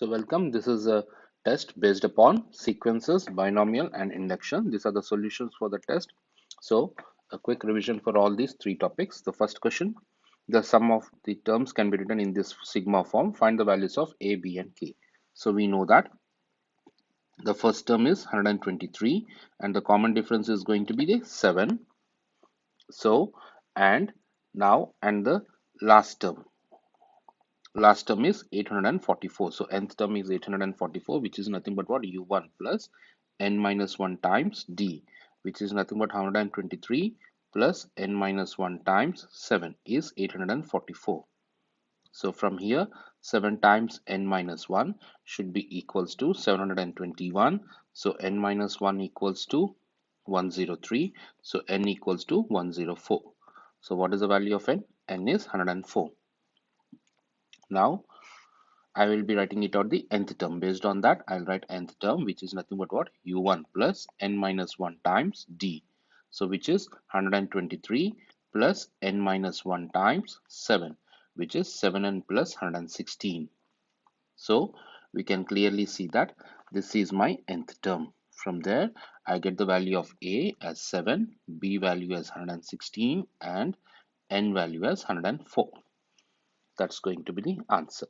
So welcome. This is a test based upon sequences, binomial and induction. These are the solutions for the test. So a quick revision for all these three topics. The first question, the sum of the terms can be written in this sigma form. Find the values of a, b and k. So we know that the first term is 123 and the common difference is going to be the 7. So and the last term is 844. So nth term is 844, which is nothing but what, u1 plus n minus 1 times d, which is nothing but 123 plus n minus 1 times 7 is 844. So from here 7 times n minus 1 should be equals to 721. So n minus 1 equals to 103. So n equals to 104. So what is the value of n? N is 104. Now I will be writing it out the nth term. Based on that, I'll write nth term, which is nothing but what, u1 plus n minus 1 times d. So which is 123 plus n minus 1 times 7, which is 7n plus 116. So we can clearly see that this is my nth term. From there, I get the value of a as 7, b value as 116, and n value as 104. That's going to be the answer.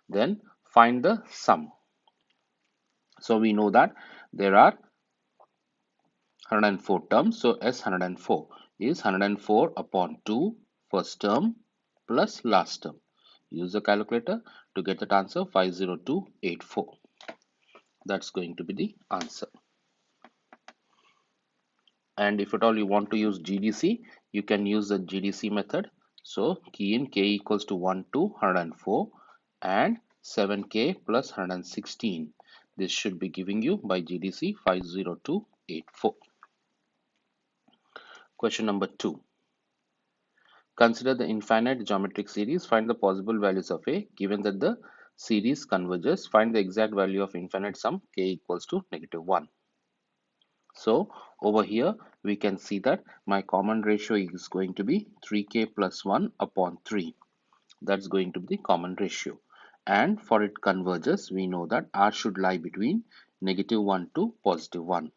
Then find the sum. So we know that there are 104 terms. So S 104 is 104 upon 2 first term plus last term. Use the calculator to get that answer 50284. That's going to be the answer. And if at all you want to use GDC, you can use the GDC method. So key in k equals to 1 to 104 and 7k plus 116. This should be giving you by GDC 50284. Question number 2. Consider the infinite geometric series. Find the possible values of a. Given that the series converges, find the exact value of infinite sum k equals to -1. So over here we can see that my common ratio is going to be 3k plus 1 upon 3. That's going to be the common ratio. And for it converges, we know that r should lie between -1 to +1.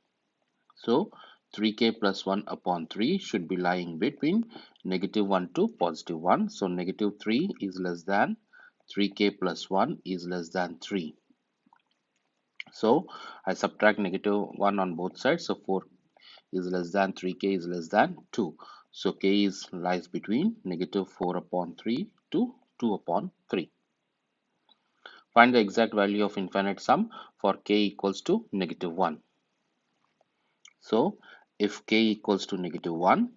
So 3k plus 1 upon 3 should be lying between -1 to +1. So -3 is less than 3k plus 1 is less than 3. So I subtract -1 on both sides. So 4 is less than 3k is less than 2. So k is lies between -4 upon 3 to 2 upon 3. Find the exact value of infinite sum for k equals to -1. So if k equals to -1,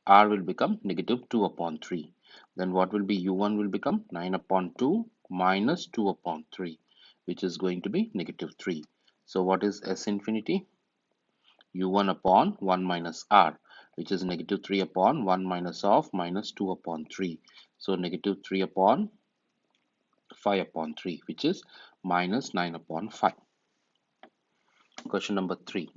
r will become -2 upon 3. Then what will be u1 will become 9 upon 2 minus 2 upon 3, which is going to be -3. So what is S infinity? u1 upon 1 minus r, which is -3 upon 1 minus of minus 2 upon 3. So -3 upon 5 upon 3, which is minus 9 upon 5. Question number 3.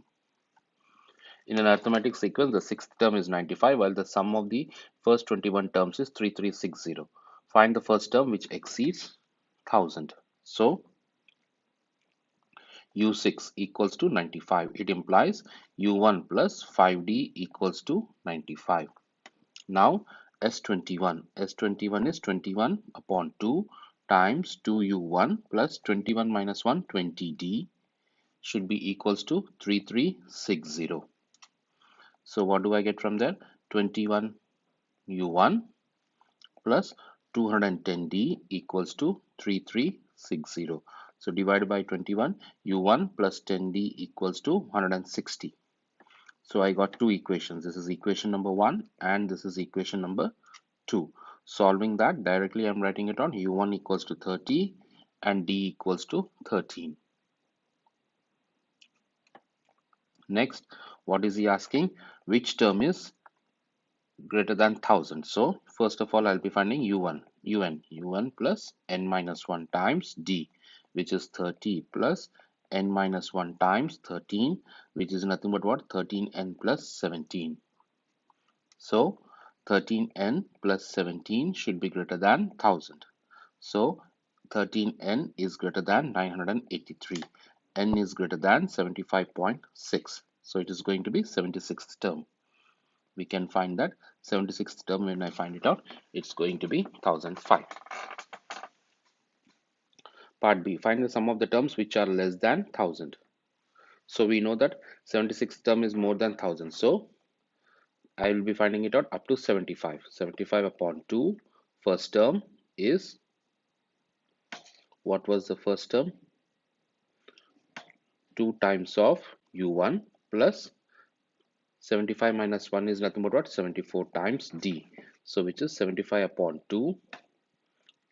In an arithmetic sequence, the sixth term is 95, while the sum of the first 21 terms is 3360. Find the first term which exceeds 1000. So U6 equals to 95. It implies U1 plus 5D equals to 95. Now S21. S21 is 21 upon 2 times 2U1 plus 21 minus 1, 20D should be equals to 3360. So what do I get from there? 21 U1 plus 210D equals to 3360. So divided by 21, U1 plus 10D equals to 160. So I got two equations. This is equation number 1 and this is equation number 2. Solving that directly, I'm writing it on U1 equals to 30 and D equals to 13. Next, what is he asking? Which term is greater than 1000? So first of all, I'll be finding u1 plus n minus 1 times d, which is 30 plus n minus 1 times 13, which is nothing but what, 13n plus 17. So 13n plus 17 should be greater than 1000. So 13n is greater than 983. N is greater than 75.6. So it is going to be 76th term. We can find that 76th term. When I find it out, it's going to be 1005. Part B, find the sum of the terms which are less than 1000. So we know that 76th term is more than 1000. So I will be finding it out up to 75. 75 upon 2. First term is, what was the first term? 2 times of u1 plus 75 minus 1 is nothing but what? 74 times d. So which is 75 upon 2.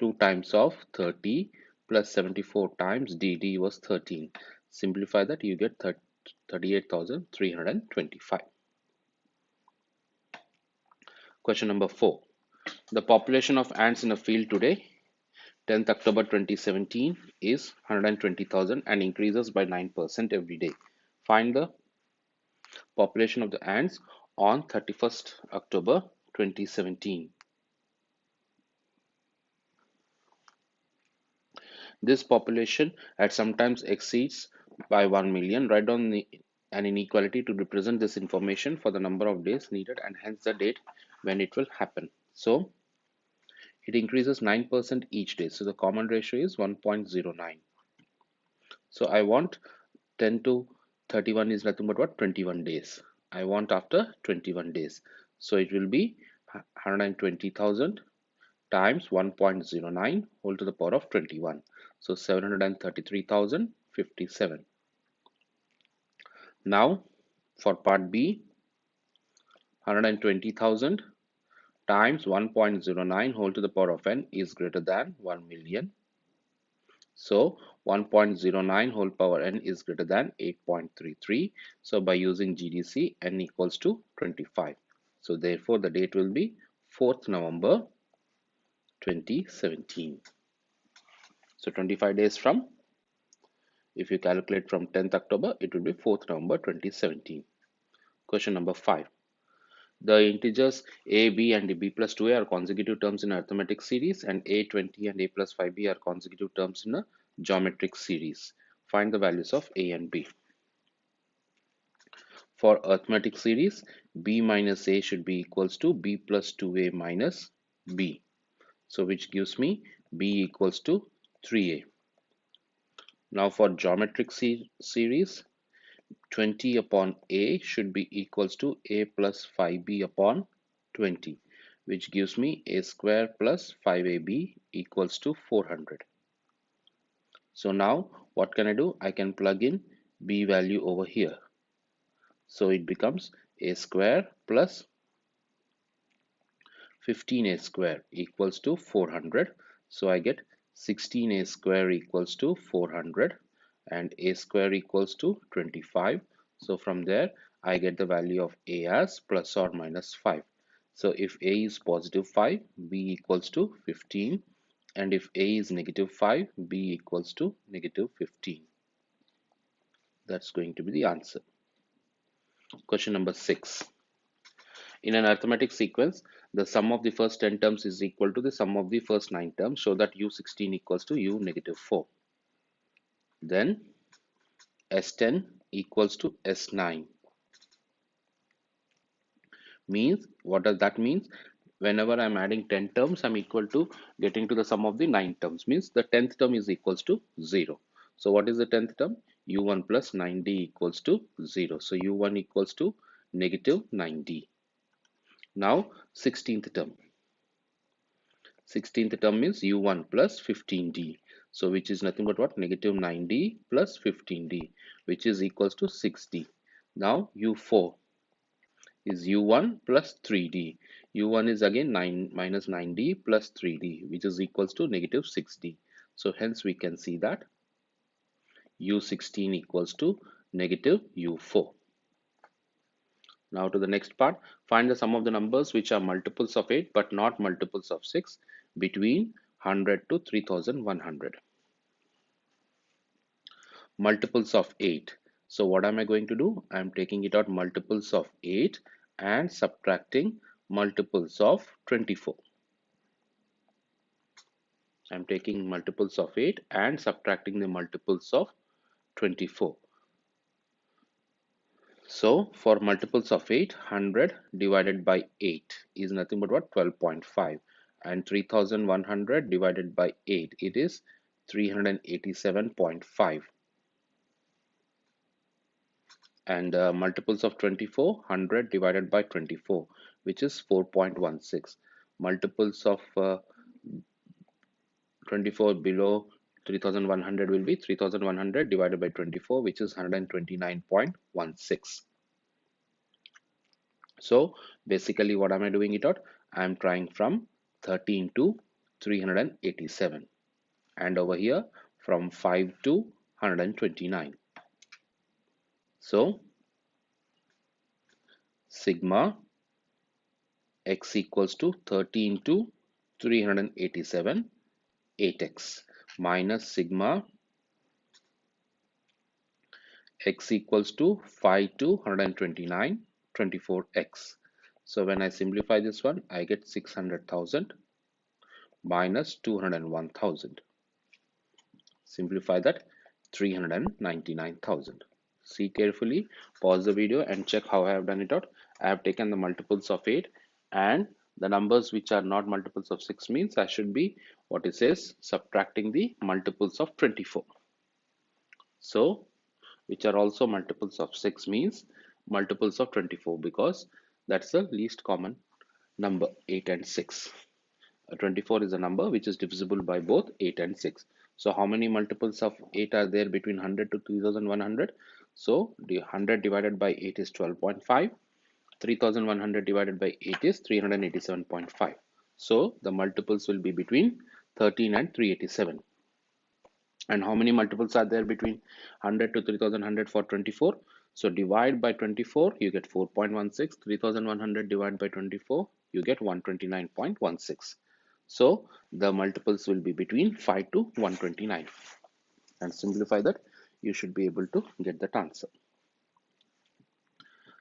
2 times of 30 plus 74 times d. D was 13. Simplify that, you get 38,325. Question number 4. The population of ants in a field today, 10th October 2017, is 120,000 and increases by 9% every day. Find the population of the ants on 31st October 2017. This population at sometimes exceeds by 1 million. Write down an inequality to represent this information for the number of days needed and hence the date when it will happen. So it increases 9% each day. So the common ratio is 1.09. So I want 10 to 31 is nothing but what? 21 days. I want after 21 days. So it will be 120,000 times 1.09 whole to the power of 21. So 733,057. Now for part B, 120,000 times 1.09 whole to the power of n is greater than 1 million. So 1.09 whole power n is greater than 8.33. So by using GDC, n equals to 25. So therefore the date will be 4th November 2017. So 25 days from, if you calculate from 10th October, it will be 4th November 2017. Question number 5. The integers a, b and b plus 2a are consecutive terms in arithmetic series and a 20 and a plus 5b are consecutive terms in a geometric series. Find the values of a and b. For arithmetic series, b minus a should be equals to b plus 2a minus b. So which gives me b equals to 3a. Now for geometric series, 20 upon a should be equals to a plus 5b upon 20, which gives me a square plus 5ab equals to 400. So now what can I do? I can plug in b value over here. So it becomes a square plus 15a square equals to 400. So I get 16a square equals to 400 and a square equals to 25. So from there I get the value of a as plus or minus 5. So if a is positive 5, b equals to 15, and if a is negative 5, b equals to negative 15. That's going to be the answer. Question number 6. In an arithmetic sequence, the sum of the first 10 terms is equal to the sum of the first 9 terms, so that u16 equals to u negative 4. Then S10 equals to S9. Means, what does that mean? Whenever I'm adding 10 terms, I'm equal to getting to the sum of the 9 terms. Means the 10th term is equals to 0. So what is the 10th term? u1 plus 9d equals to 0. So u1 equals to negative 9d. Now 16th term. 16th term means u1 plus 15d. So which is nothing but what? Negative 9d plus 15d, which is equals to 6d. Now u4 is u1 plus 3d. u1 is again 9 minus 9d plus 3d, which is equals to negative 6d. So hence we can see that u16 equals to negative u4. Now to the next part, find the sum of the numbers which are multiples of 8 but not multiples of 6 between 100 to 3100. Multiples of 8. So what am I going to do? I am taking it out multiples of 8 and subtracting multiples of 24. I'm taking multiples of 8 and subtracting the multiples of 24. So for multiples of 8, 100 divided by 8 is nothing but what? 12.5. And 3100 divided by 8, it is 387.5. And multiples of 24, 100 divided by 24, which is 4.16. Multiples of 24 below 3100 will be 3100 divided by 24, which is 129.16. So basically what am I doing it out? I am trying from 13 to 387, and over here from 5 to 129. So sigma x equals to 13 to 387, 8x, minus sigma x equals to 5 to 129, 24x. So when I simplify this one, I get 600,000 minus 201,000. Simplify that, 399,000. See carefully, pause the video and check how I have done it out. I have taken the multiples of 8 and the numbers which are not multiples of 6 means I should be, what it says, subtracting the multiples of 24. So which are also multiples of 6 means multiples of 24, because that's the least common number, 8 and 6. 24 is a number which is divisible by both 8 and 6. So how many multiples of 8 are there between 100 to 3100? So the 100 divided by 8 is 12.5. 3100 divided by 8 is 387.5. So the multiples will be between 13 and 387. And how many multiples are there between 100 to 3100 for 24? So divide by 24, you get 4.16. 3100 divided by 24, you get 129.16. So the multiples will be between 5 to 129. And simplify that, you should be able to get that answer.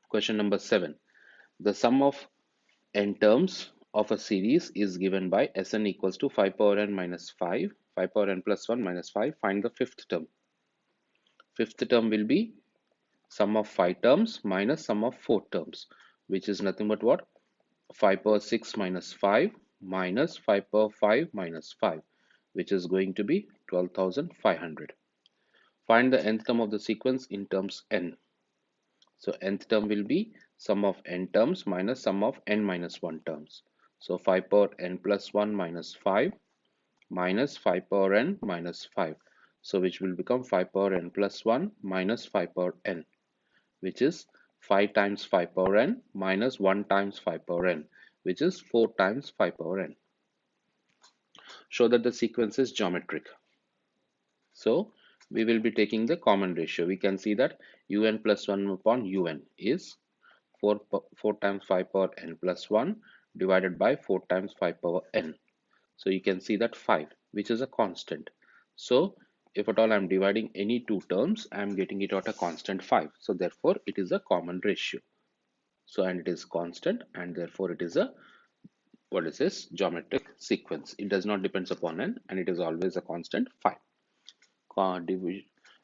Question number 7. The sum of n terms of a series is given by Sn equals to 5 power n minus 5, 5 power n plus 1 minus 5. Find the fifth term. Fifth term will be sum of 5 terms minus sum of 4 terms, which is nothing but what? 5 power 6 minus 5 minus 5 power 5 minus 5, which is going to be 12,500. Find the nth term of the sequence in terms n. So nth term will be sum of n terms minus sum of n minus 1 terms. So 5 power n plus 1 minus 5 minus 5 power n minus 5. So which will become 5 power n plus 1 minus 5 power n, which is 5 times 5 power n minus 1 times 5 power n, which is 4 times 5 power n. Show that the sequence is geometric. So we will be taking the common ratio. We can see that un plus 1 upon un is 4 times 5 power n plus 1 divided by 4 times 5 power n. So you can see that 5, which is a constant. So if at all I'm dividing any two terms, I'm getting it at a constant 5. So therefore it is a common ratio. So and it is constant, and therefore it is a, what is this, geometric sequence. It does not depends upon n, and it is always a constant 5.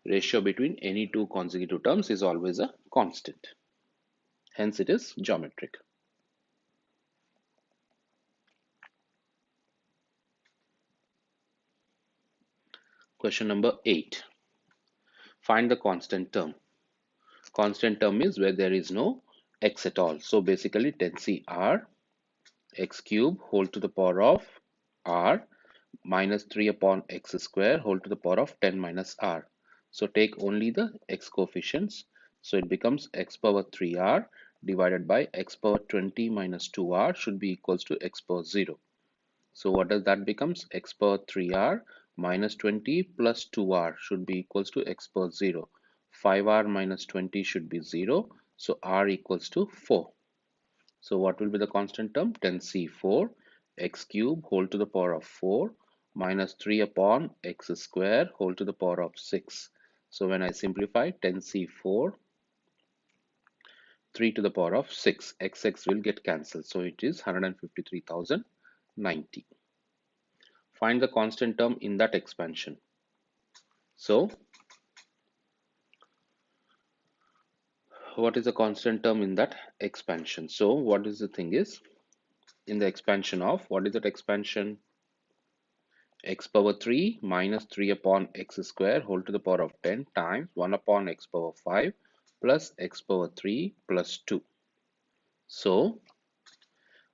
Ratio between any two consecutive terms is always a constant. Hence it is geometric. Question number 8. Find the constant term. Constant term is where there is no x at all. So basically 10c r x cube whole to the power of r minus 3 upon x square whole to the power of 10 minus r. So take only the x coefficients. So it becomes x power 3r divided by x power 20 minus 2r should be equals to x power 0. So what does that becomes? X power 3r minus 20 plus 2r should be equals to x power 0. 5r minus 20 should be 0. So r equals to 4. So what will be the constant term? 10c4 x cube whole to the power of 4 minus 3 upon x square whole to the power of 6. So when I simplify 10c4, 3 to the power of 6, xx will get cancelled. So it is 153,090. Find the constant term in that expansion. So what is the constant term in that expansion? So what is the thing is, in the expansion of, what is that expansion? X power 3 minus 3 upon x square whole to the power of 10 times 1 upon x power 5 plus x power 3 plus 2. So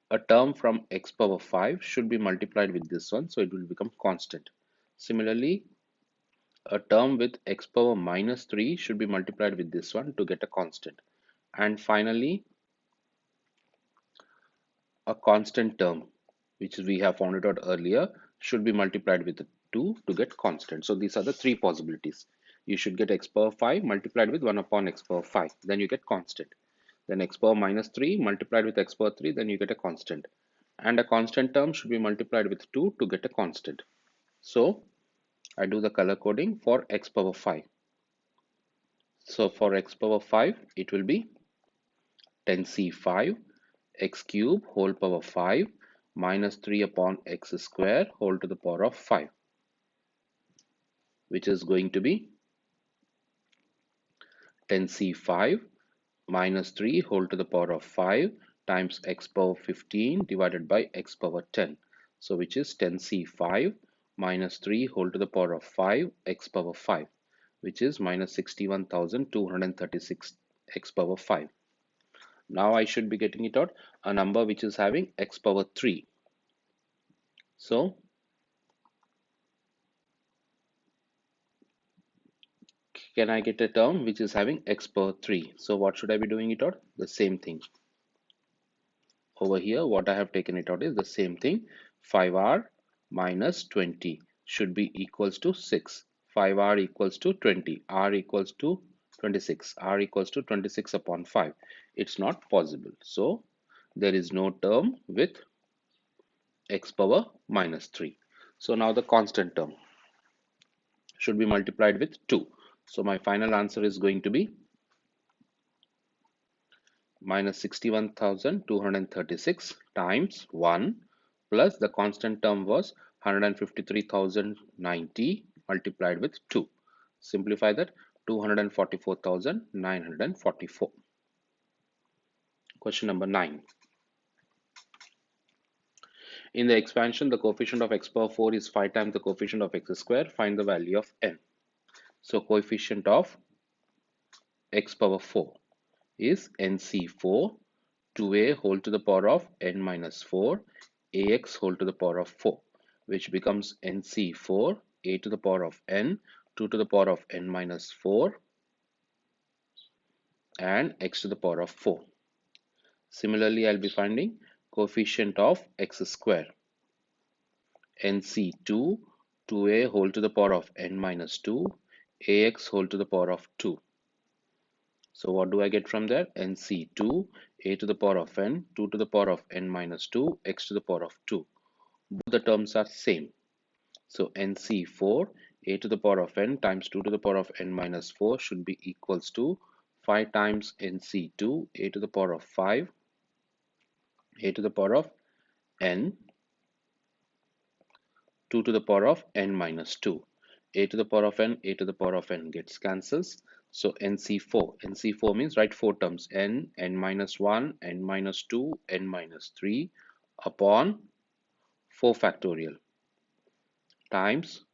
a term from x power 5 should be multiplied with this one, so it will become constant. Similarly, a term with x power minus 3 should be multiplied with this one to get a constant. And finally, a constant term, which we have found it out earlier, should be multiplied with 2 to get constant. So these are the three possibilities. You should get x power 5 multiplied with 1 upon x power 5, then you get constant. Then x power minus 3 multiplied with x power 3, then you get a constant. And a constant term should be multiplied with 2 to get a constant. So I do the color coding for x power 5. So for x power 5, it will be 10c5 x cube whole power 5 minus 3 upon x square whole to the power of 5, which is going to be 10c5 minus 3 whole to the power of 5 times x power 15 divided by x power 10. So which is 10c5 minus 3 whole to the power of 5 x power 5, which is minus 61,236 x power 5. Now I should be getting it out, a number which is having x power 3. So can I get a term which is having x power 3? So what should I be doing it out? The same thing. Over here, what I have taken it out is the same thing. 5r minus 20 should be equals to 6. 5r equals to 20. R equals to 26. R equals to 26 upon 5. It's not possible. So there is no term with x power minus 3. So now the constant term should be multiplied with 2. So my final answer is going to be minus 61,236 times 1 plus the constant term was 153,090 multiplied with 2. Simplify that, 244,944. Question number 9. In the expansion, the coefficient of x power 4 is 5 times the coefficient of x square. Find the value of n. So coefficient of x power 4 is nc4, 2a whole to the power of n minus 4, ax whole to the power of 4, which becomes nc4, a to the power of n, 2 to the power of n minus 4, and x to the power of 4. Similarly, I'll be finding coefficient of x square, nc2, 2a whole to the power of n minus 2, ax whole to the power of 2. So what do I get from there? nc2, a to the power of n, 2 to the power of n minus 2, x to the power of 2. Both the terms are same. So nc4, a to the power of n times 2 to the power of n minus 4 should be equals to 5 times nc2, a to the power of 5, a to the power of n, 2 to the power of n minus 2. A to the power of n, a to the power of n gets cancels. So nc4 means write 4 terms, n minus 1, n minus 2, n minus 3 upon 4 factorial times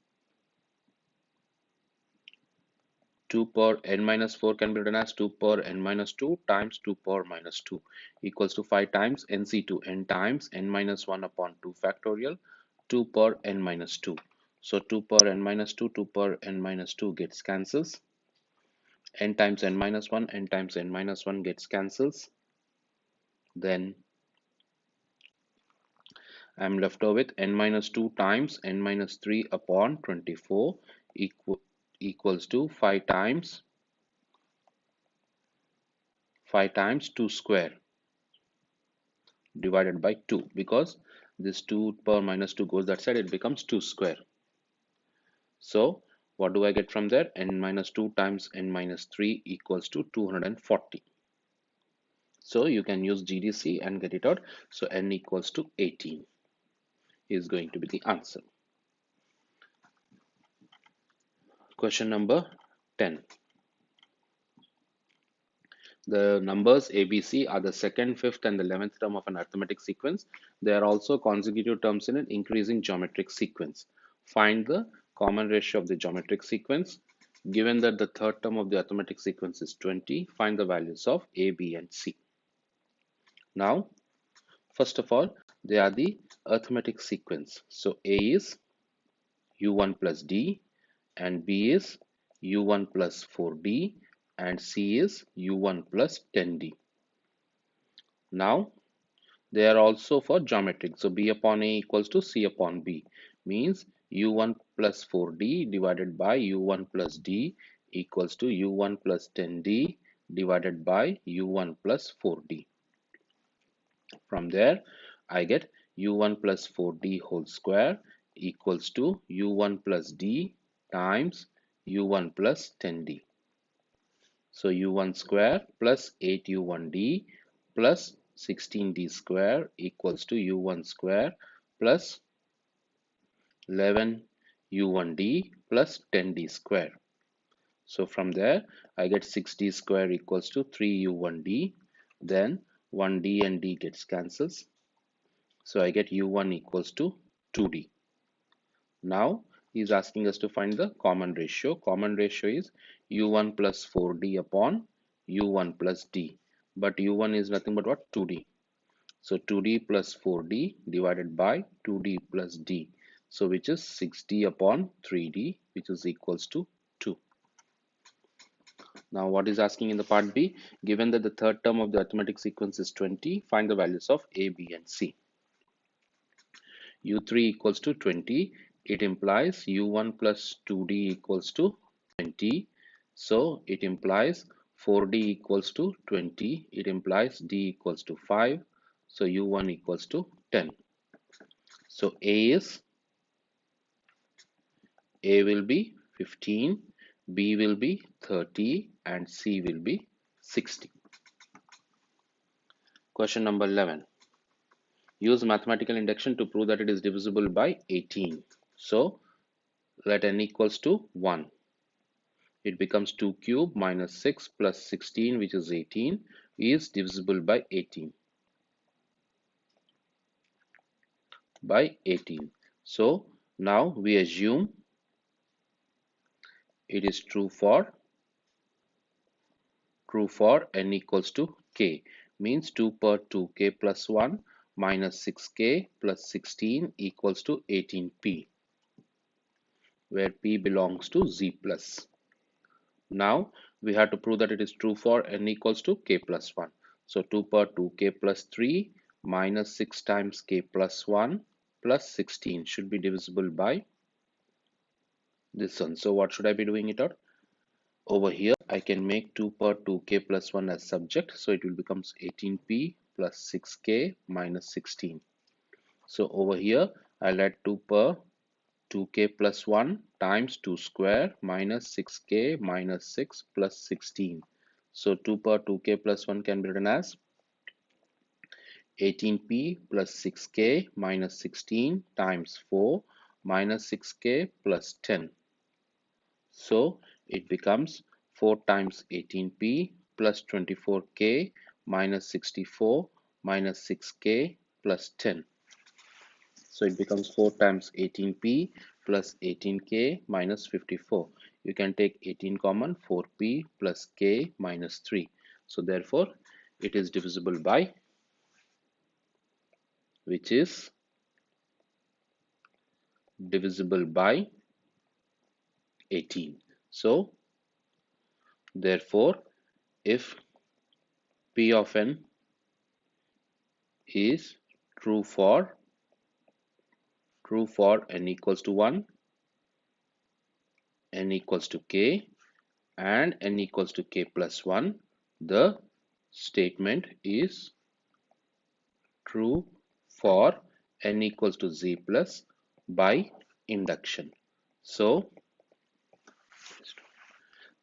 2 power n minus 4 can be written as 2 power n minus 2 times 2 power minus 2 equals to 5 times nc2, n times n minus 1 upon 2 factorial, 2 power n minus 2. So 2 power n minus 2, 2 power n minus 2 gets cancels. N times n minus 1, n times n minus 1 gets cancels. Then I'm left over with n minus 2 times n minus 3 upon 24 equals to 5 times 2 square divided by 2, because this 2 power minus 2 goes that side, it becomes 2 square. So what do I get from there? N minus 2 times n minus 3 equals to 240. So you can use GDC and get it out. So n equals to 18 is going to be the answer. Question number 10. The numbers ABC are the second, fifth, and the 11th term of an arithmetic sequence. They are also consecutive terms in an increasing geometric sequence. Find the common ratio of the geometric sequence. Given that the third term of the arithmetic sequence is 20, find the values of A, B, and C. Now, first of all, they are the arithmetic sequence. So A is U1 plus D, and B is U1 plus 4D, and C is U1 plus 10D. Now, they are also for geometric. So B upon A equals to C upon B, means U1 plus 4D divided by U1 plus D equals to U1 plus 10D divided by U1 plus 4D. From there, I get U1 plus 4D whole square equals to U1 plus D times U1 plus 10D. So U1 square plus 8U1D plus 16D square equals to U1 square plus 11U1D plus 10D square. So from there, I get 6D square equals to 3U1D. Then 1D and D gets cancels. So I get U1 equals to 2D. Now he's asking us to find the common ratio. Common ratio is U1 plus 4D upon U1 plus D. But U1 is nothing but what? 2D. So 2D plus 4D divided by 2D plus D. So which is 6D upon 3D, which is equals to 2. Now what is asking in the part B? Given that the third term of the arithmetic sequence is 20, find the values of A, B, and C. U3 equals to 20. It implies U1 plus 2D equals to 20. So it implies 4D equals to 20. It implies D equals to 5. So U1 equals to 10. So A will be 15, B will be 30, and C will be 60. Question number 11. Use mathematical induction to prove that it is divisible by 18. So let n equals to 1. It becomes 2 cube minus 6 plus 16, which is 18, is divisible by 18. So now we assume it is true for n equals to k, means 2 per 2k plus 1 minus 6k plus 16 equals to 18p, where p belongs to z plus. Now we have to prove that it is true for n equals to k plus 1. So 2 per 2k plus 3 minus 6 times k plus 1 plus 16 should be divisible by this one. So what should I be doing it out? Over here I can make 2 per 2k plus 1 as subject. So it will become 18p plus 6k minus 16. So over here I'll add 2 per 2k plus 1 times 2 square minus 6k minus 6 plus 16. So 2 per 2k plus 1 can be written as 18p plus 6k minus 16 times 4 minus 6k plus 10. So it becomes 4 times 18p plus 24k minus 64 minus 6k plus 10. So it becomes 4 times 18p plus 18k minus 54. You can take 18 common, 4p plus k minus 3. So therefore it is divisible by, which is divisible by 18. So therefore if p of n is true for n equals to 1, n equals to k, and n equals to k plus 1, the statement is true for n equals to z plus by induction. So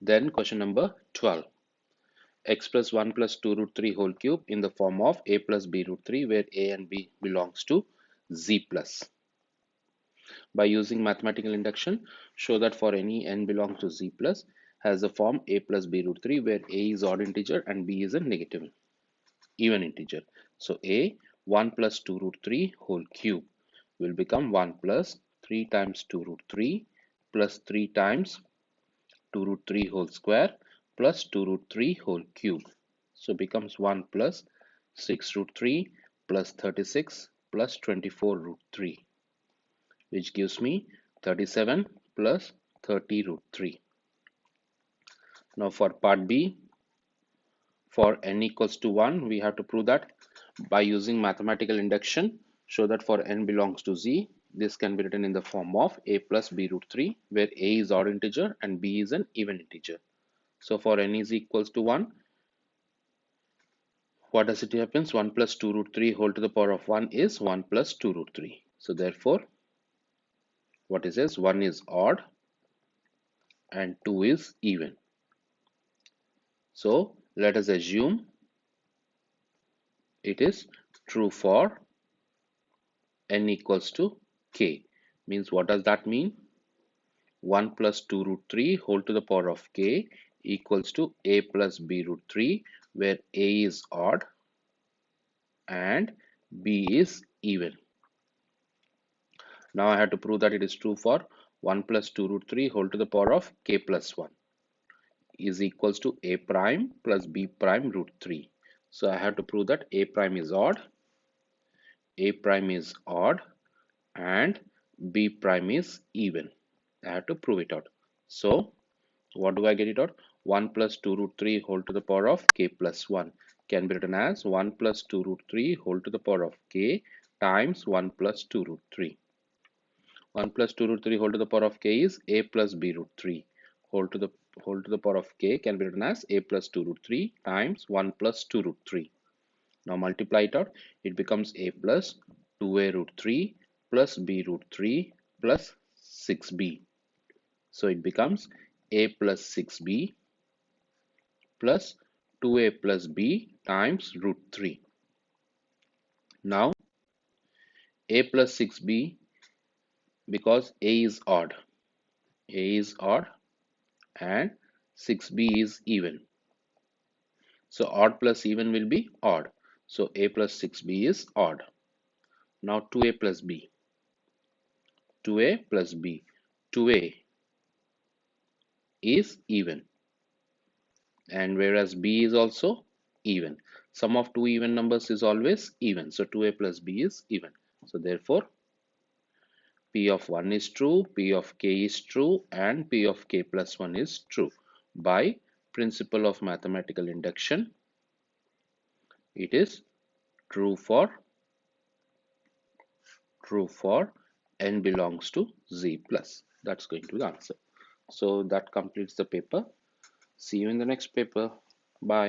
then question number 12. X plus 1 plus 2 root 3 whole cube in the form of a plus b root 3, where a and b belongs to z plus. By using mathematical induction, show that for any n belongs to z plus has the form a plus b root 3 where a is odd integer and b is a negative even integer. So a 1 plus 2 root 3 whole cube will become 1 plus 3 times 2 root 3 plus 3 times 2 root 3 whole square plus 2 root 3 whole cube. So becomes 1 plus 6 root 3 plus 36 plus 24 root 3, which gives me 37 plus 30 root 3. Now for part B, for n equals to 1, we have to prove that by using mathematical induction, show that for n belongs to z, this can be written in the form of a plus b root 3, where a is odd integer and b is an even integer. So for n is equals to 1, what does it happens? 1 plus 2 root 3 whole to the power of 1 is 1 plus 2 root 3. So therefore, what is this? 1 is odd and 2 is even. So let us assume it is true for n equals to k. Means what does that mean? 1 plus 2 root 3 whole to the power of k equals to a plus b root 3, where a is odd and b is even. Now I have to prove that it is true for 1 plus 2 root 3 whole to the power of k plus 1 is equals to a prime plus b prime root 3. So I have to prove that a prime is odd and b prime is even. I have to prove it out. So what do I get it out? 1 plus 2 root 3 whole to the power of k plus 1 can be written as 1 plus 2 root 3 whole to the power of k times 1 plus 2 root 3. 1 plus 2 root 3 whole to the power of k is a plus b root 3 whole to the power of k can be written as a plus 2 root 3 times 1 plus 2 root 3. Now multiply it out. It becomes a plus 2a root 3 plus b root 3 plus 6b. So it becomes a plus 6b plus 2a plus b times root 3. Now a plus 6b, because a is odd and 6b is even. So odd plus even will be odd. So a plus 6b is odd. Now 2a plus b. 2a plus b. 2a is even, and whereas b is also even. Sum of two even numbers is always even. So 2a plus b is even. So therefore P of 1 is true, P of k is true, and P of k plus 1 is true. By principle of mathematical induction, it is true for n belongs to z plus. That's going to be the answer. So that completes the paper. See you in the next paper. Bye.